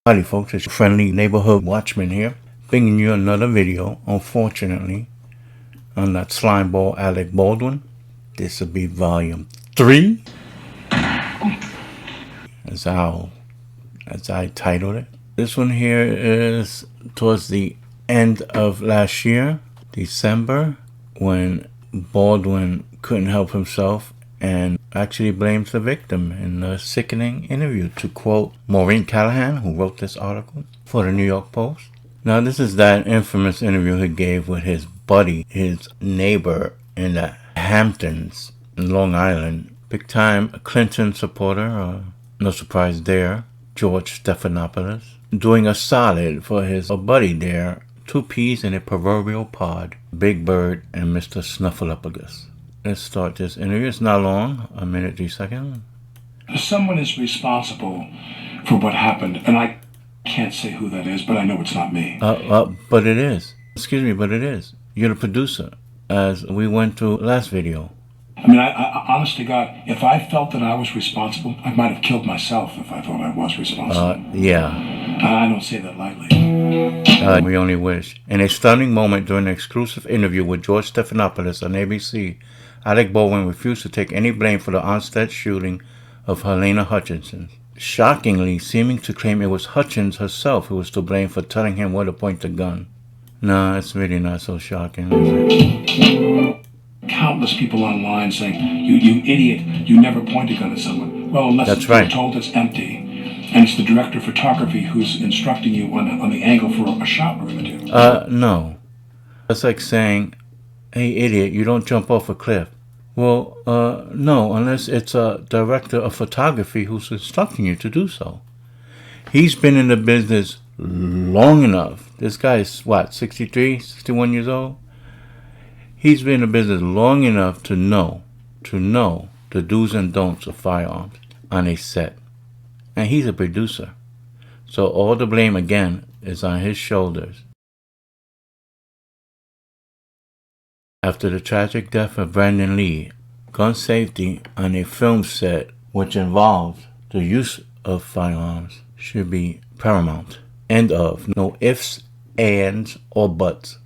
Howdy folks, it's your friendly neighborhood watchman here, bringing you another video, unfortunately, on that slimeball Alec Baldwin. This will be volume 3, as I titled it. This one here is towards the end of last year, December, when Baldwin couldn't help himself and actually blames the victim in a sickening interview, to quote Maureen Callahan, who wrote this article for the New York Post. Now, this is that infamous interview he gave with his buddy, his neighbor in the Hamptons in Long Island, big-time Clinton supporter, no surprise there, George Stephanopoulos, doing a solid for his buddy there, two peas in a proverbial pod, Big Bird and Mr. Snuffleupagus. Let's start this interview. It's not long, a minute, 3 seconds. Someone is responsible for what happened, and I can't say who that is, but I know it's not me. But it is. Excuse me, but it is. You're the producer, as we went through last video. I mean, I honest to God, if I felt that I was responsible, I might have killed myself if I thought I was responsible. Yeah. I don't say that lightly. We only wish. In a stunning moment during an exclusive interview with George Stephanopoulos on ABC, Alec Baldwin refused to take any blame for the Onstead shooting of Halyna Hutchins, shockingly seeming to claim it was Hutchins herself who was to blame for telling him where to point the gun. No, it's really not so shocking, is it? Countless people online saying, you idiot, you never point a gun at someone. Well, unless That's right. You're told it's empty, and it's the director of photography who's instructing you on the angle for a shot we're going to do. No. That's like saying, hey, idiot, you don't jump off a cliff. Well, no, unless it's a director of photography who's instructing you to do so. He's been in the business long enough. This guy is, 63, 61 years old? He's been in the business long enough to know the do's and don'ts of firearms on a set. And he's a producer. So all the blame, again, is on his shoulders. After the tragic death of Brandon Lee, gun safety on a film set which involves the use of firearms should be paramount. End of. No ifs, ands, or buts.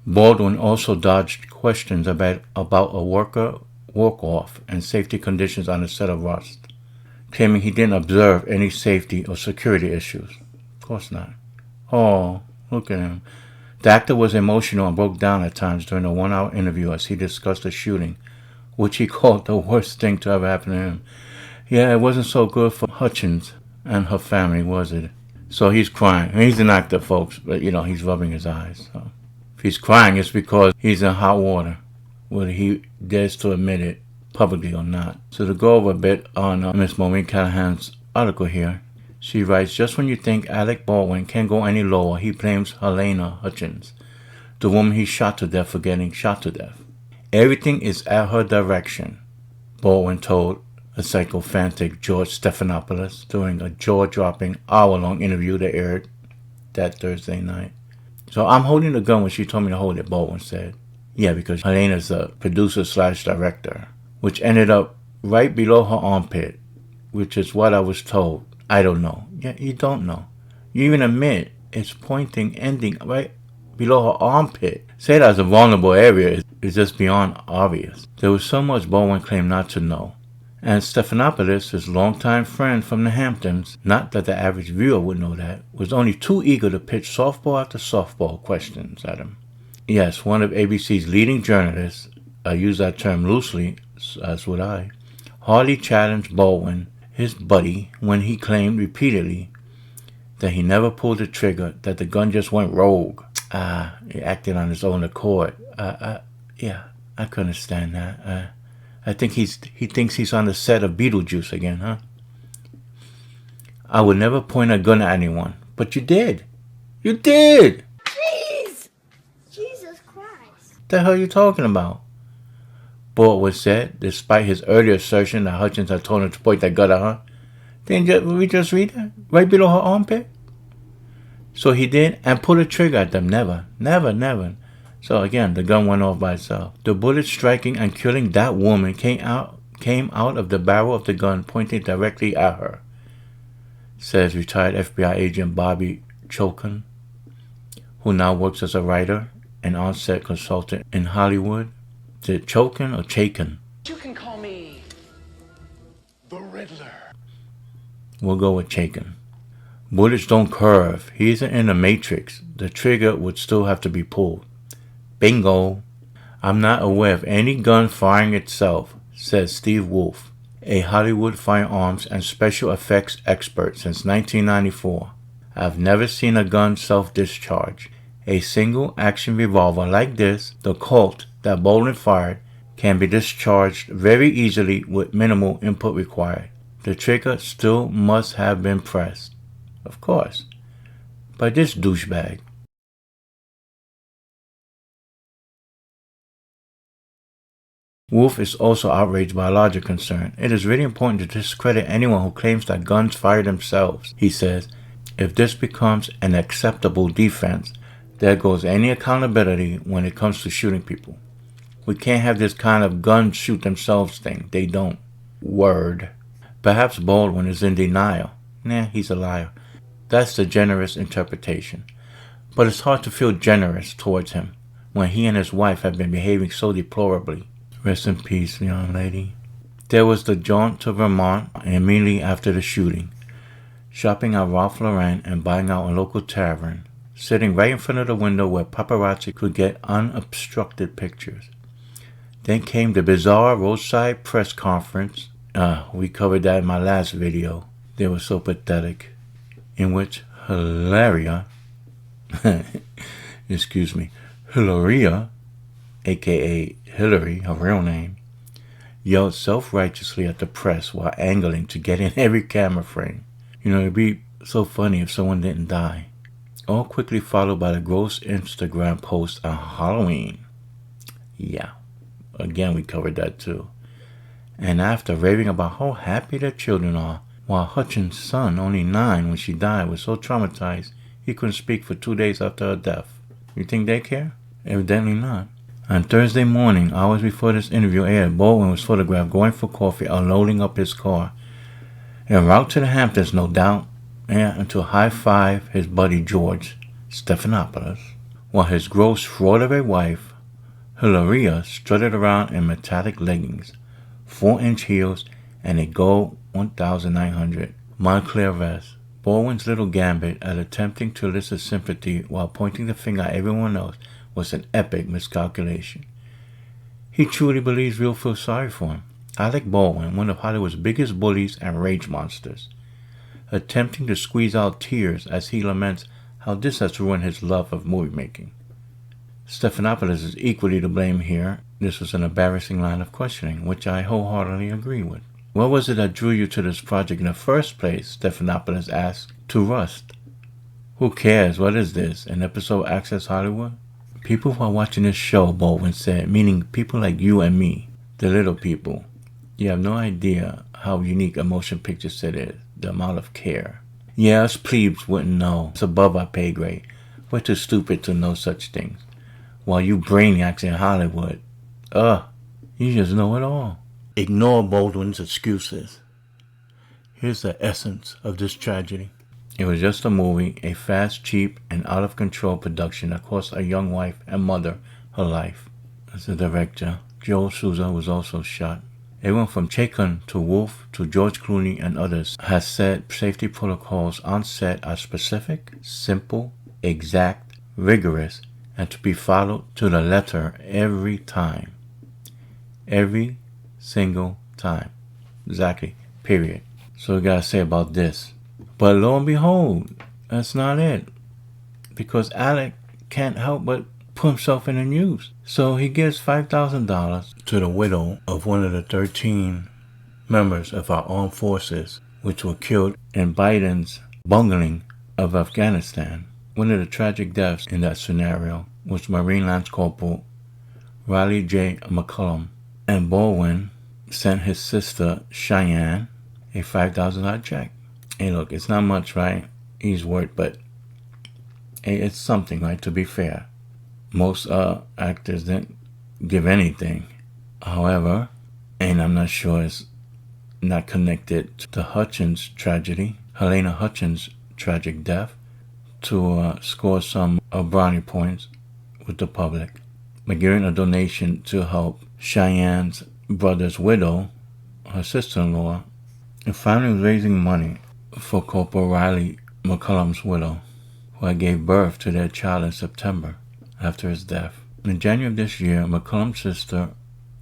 Baldwin also dodged questions about a worker walk-off and safety conditions on the set of Rust, claiming he didn't observe any safety or security issues. Of course not. Oh, look at him. The actor was emotional and broke down at times during a 1-hour interview as he discussed the shooting, which he called the worst thing to ever happen to him. Yeah, it wasn't so good for Hutchins and her family, was it? So he's crying. He's an actor, folks, but, he's rubbing his eyes. So if he's crying, it's because he's in hot water, whether he dares to admit it publicly or not. So to go over a bit on Miss Maureen Callahan's article here, she writes, just when you think Alec Baldwin can't go any lower, he blames Halyna Hutchins, the woman he shot to death, for getting shot to death. Everything is at her direction, Baldwin told a sycophantic George Stephanopoulos during a jaw-dropping hour-long interview that aired that Thursday night. So I'm holding the gun when she told me to hold it, Baldwin said. Yeah, because Halyna's the producer/director, which ended up right below her armpit, which is what I was told. I don't know. Yeah, you don't know. You even admit it's ending right below her armpit. Say that as a vulnerable area is just beyond obvious. There was so much Baldwin claimed not to know. And Stephanopoulos, his longtime friend from the Hamptons, not that the average viewer would know that, was only too eager to pitch softball after softball questions at him. Yes, one of ABC's leading journalists, I use that term loosely, as would I, hardly challenged Baldwin, his buddy, when he claimed repeatedly that he never pulled the trigger, that the gun just went rogue. He acted on his own accord. Yeah, I couldn't understand that. I think he thinks he's on the set of Beetlejuice again, huh? I would never point a gun at anyone, but you did. You did! Jeez! Jesus Christ. What the hell are you talking about? Baldwin said, despite his earlier assertion that Hutchins had told him to point that gun at her. Didn't we just read that? Right below her armpit? So he did, and pulled a trigger at them. Never. So again, the gun went off by itself. The bullet striking and killing that woman came out of the barrel of the gun, pointing directly at her. says retired FBI agent Bobby Chilcon, who now works as a writer and on-set consultant in Hollywood. Is it Chilcon or Chaikin? You can call me the Riddler. We'll go with Chaikin. Bullets don't curve. He isn't in the Matrix. The trigger would still have to be pulled. Bingo. I'm not aware of any gun firing itself, says Steve Wolf, a Hollywood firearms and special effects expert since 1994. I've never seen a gun self-discharge. A single action revolver like this, the Colt that Baldwin fired, can be discharged very easily with minimal input required. The trigger still must have been pressed, of course, by this douchebag. Wolf is also outraged by a larger concern. It is really important to discredit anyone who claims that guns fire themselves, he says. If this becomes an acceptable defense, there goes any accountability when it comes to shooting people. We can't have this kind of guns shoot themselves thing. They don't. Word. Perhaps Baldwin is in denial. Nah, he's a liar. That's the generous interpretation. But it's hard to feel generous towards him when he and his wife have been behaving so deplorably. Rest in peace, young lady. There was the jaunt to Vermont immediately after the shooting, shopping at Ralph Lauren and buying out a local tavern, sitting right in front of the window where paparazzi could get unobstructed pictures. Then came the bizarre roadside press conference. We covered that in my last video. They were so pathetic. In which Hilaria, Hilaria, aka Hillary, her real name, yelled self-righteously at the press while angling to get in every camera frame. You know, it'd be so funny if someone didn't die. All quickly followed by the gross Instagram post on Halloween. Yeah, again we covered that too. And after raving about how happy their children are, while Hutchins' son, only 9 when she died, was so traumatized he couldn't speak for 2 days after her death. You think they care? Evidently not. On Thursday morning, hours before this interview aired, Baldwin was photographed going for coffee or loading up his car. En route to the Hamptons, no doubt, and to high-five his buddy George Stephanopoulos, while his gross fraud of a wife, Hilaria, strutted around in metallic leggings, 4-inch heels, and a gold 1,900 Montclair vest. Baldwin's little gambit at attempting to elicit sympathy while pointing the finger at everyone else was an epic miscalculation. He truly believes we'll feel sorry for him. Alec Baldwin, one of Hollywood's biggest bullies and rage monsters, attempting to squeeze out tears as he laments how this has ruined his love of movie making. Stephanopoulos is equally to blame here. This was an embarrassing line of questioning, which I wholeheartedly agree with. What was it that drew you to this project in the first place? Stephanopoulos asked to Rust. Who cares? What is this? An episode of Access Hollywood? People who are watching this show, Baldwin said, meaning people like you and me, the little people. You have no idea how unique a motion picture set is, the amount of care. Yeah, us plebes wouldn't know. It's above our pay grade. We're too stupid to know such things. While you brainiacs in Hollywood, you just know it all. Ignore Baldwin's excuses. Here's the essence of this tragedy. It was just a movie, a fast, cheap, and out-of-control production that cost a young wife and mother her life. As the director, Joe Souza, was also shot. Everyone from Chaikin to Wolf to George Clooney and others has said safety protocols on set are specific, simple, exact, rigorous, and to be followed to the letter every time. Every single time. Exactly. Period. So we gotta say about this. But lo and behold, that's not it. Because Alec can't help but put himself in the news. So he gives $5,000 to the widow of one of the 13 members of our armed forces which were killed in Biden's bungling of Afghanistan. One of the tragic deaths in that scenario was Marine Lance Corporal Rylee J. McCollum. And Baldwin sent his sister Cheyenne a $5,000 check. Hey, look, it's not much, right? He's worth, but hey, it's something, right? To be fair, most actors didn't give anything. However, and I'm not sure it's not connected to the Hutchins tragedy, Halyna Hutchins' tragic death to score some brownie points with the public by giving a donation to help Cheyenne's brother's widow, her sister-in-law, and finally raising money for Corporal Rylee McCollum's widow, who had gave birth to their child in September after his death. In January of this year, McCollum's sister,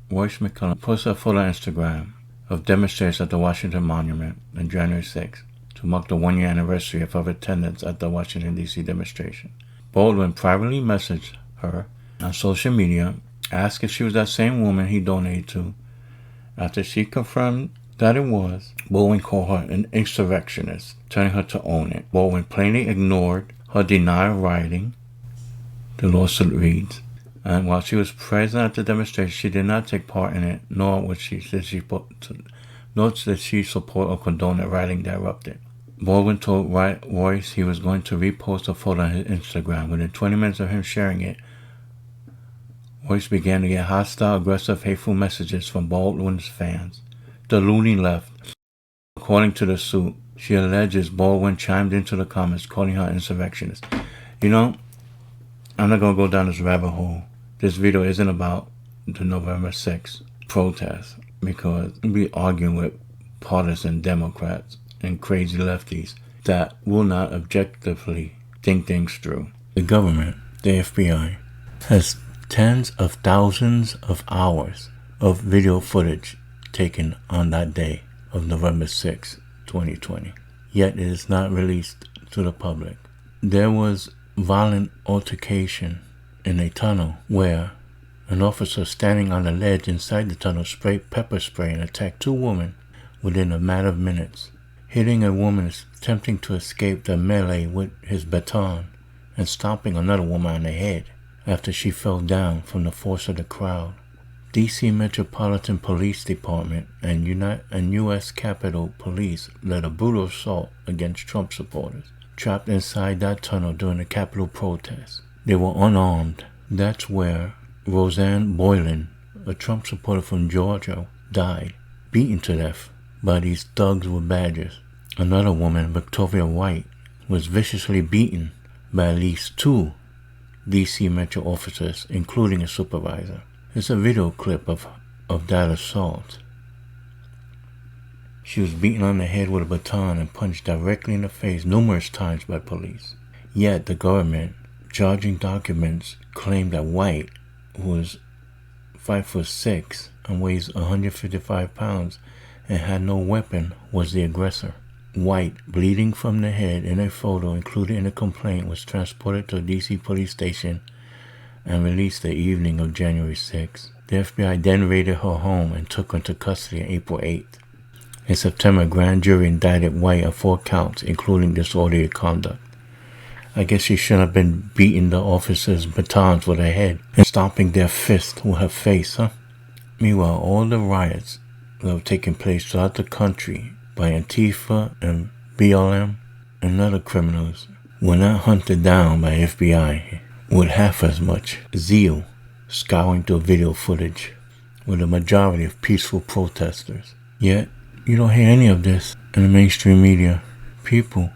Royce McCollum, posted a photo on Instagram of demonstrators at the Washington Monument on January 6th to mark the one-year anniversary of her attendance at the Washington, D.C. demonstration. Baldwin privately messaged her on social media, asked if she was that same woman he donated to. After she confirmed that it was, Baldwin called her an insurrectionist, telling her to own it. Baldwin plainly ignored her denial of writing, the lawsuit reads, and while she was present at the demonstration, she did not take part in it, nor did she support or condone the writing that erupted. Baldwin told Royce he was going to repost a photo on his Instagram. Within 20 minutes of him sharing it, Royce began to get hostile, aggressive, hateful messages from Baldwin's fans. The loony left. According to the suit, she alleges Baldwin chimed into the comments, calling her insurrectionist. You know, I'm not going to go down this rabbit hole. This video isn't about the November 6th protest, because we'll be arguing with partisan Democrats and crazy lefties that will not objectively think things through. The government, the FBI, has tens of thousands of hours of video footage taken on that day of November 6, 2020. Yet it is not released to the public. There was violent altercation in a tunnel where an officer standing on the ledge inside the tunnel sprayed pepper spray and attacked two women within a matter of minutes, hitting a woman attempting to escape the melee with his baton and stomping another woman on the head after she fell down from the force of the crowd. D.C. Metropolitan Police Department and U.S. Capitol Police led a brutal assault against Trump supporters trapped inside that tunnel during the Capitol protest. They were unarmed. That's where Rosanne Boylan, a Trump supporter from Georgia, died, beaten to death by these thugs with badges. Another woman, Victoria White, was viciously beaten by at least two D.C. Metro officers, including a supervisor. It's a video clip of that assault. She was beaten on the head with a baton and punched directly in the face numerous times by police. Yet the government, charging documents, claimed that White, who was 5'6" and weighs 155 pounds and had no weapon, was the aggressor. White, bleeding from the head in a photo included in the complaint, was transported to a D.C. police station and released the evening of January 6th. The FBI then raided her home and took her into custody on April 8th. In September, a grand jury indicted White on 4 counts, including disorderly conduct. I guess she shouldn't have been beating the officers' batons with her head and stomping their fists with her face, huh? Meanwhile, all the riots that were taking place throughout the country by Antifa and BLM and other criminals were not hunted down by FBI with half as much zeal, scouring through video footage with a majority of peaceful protesters. Yet, you don't hear any of this in the mainstream media. People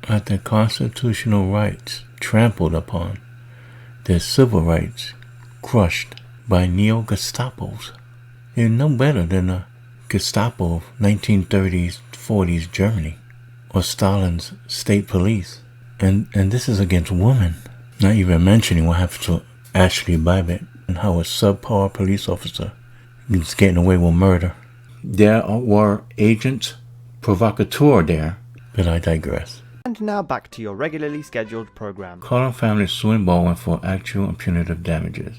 had their constitutional rights trampled upon, their civil rights crushed by neo-Gestapos. They're no better than the Gestapo of 1930s, 40s Germany, or Stalin's state police. And this is against women. Not even mentioning what happened to Ashley Babbitt and how a subpar police officer is getting away with murder. There were agents provocateur there, but I digress. And now back to your regularly scheduled program. McCollum family suing Baldwin for actual and punitive damages.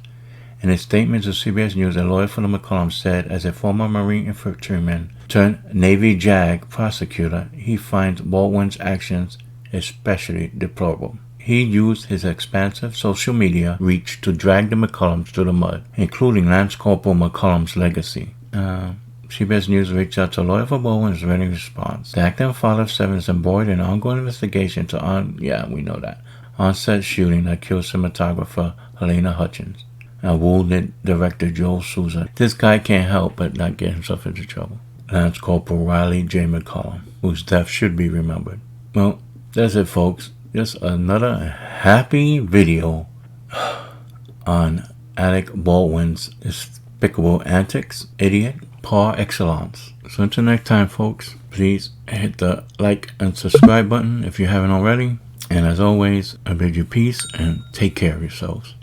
In a statement to CBS News, a lawyer for the McCollums said, as a former Marine infantryman turned Navy JAG prosecutor, he finds Baldwin's actions especially deplorable. He used his expansive social media reach to drag the McCollums through the mud, including Lance Corporal McCollum's legacy. CBS News reached out to a lawyer for Baldwin's written response. The actor and father of 7 is embroiled in an ongoing investigation to onset shooting that killed cinematographer Halyna Hutchins and wounded director Joel Souza. This guy can't help but not get himself into trouble. Lance Corporal Rylee J McCollum, whose death should be remembered. Well, that's it, folks. Just another happy video on Alec Baldwin's despicable antics, idiot par excellence. So until next time, folks, please hit the like and subscribe button if you haven't already. And as always, I bid you peace and take care of yourselves.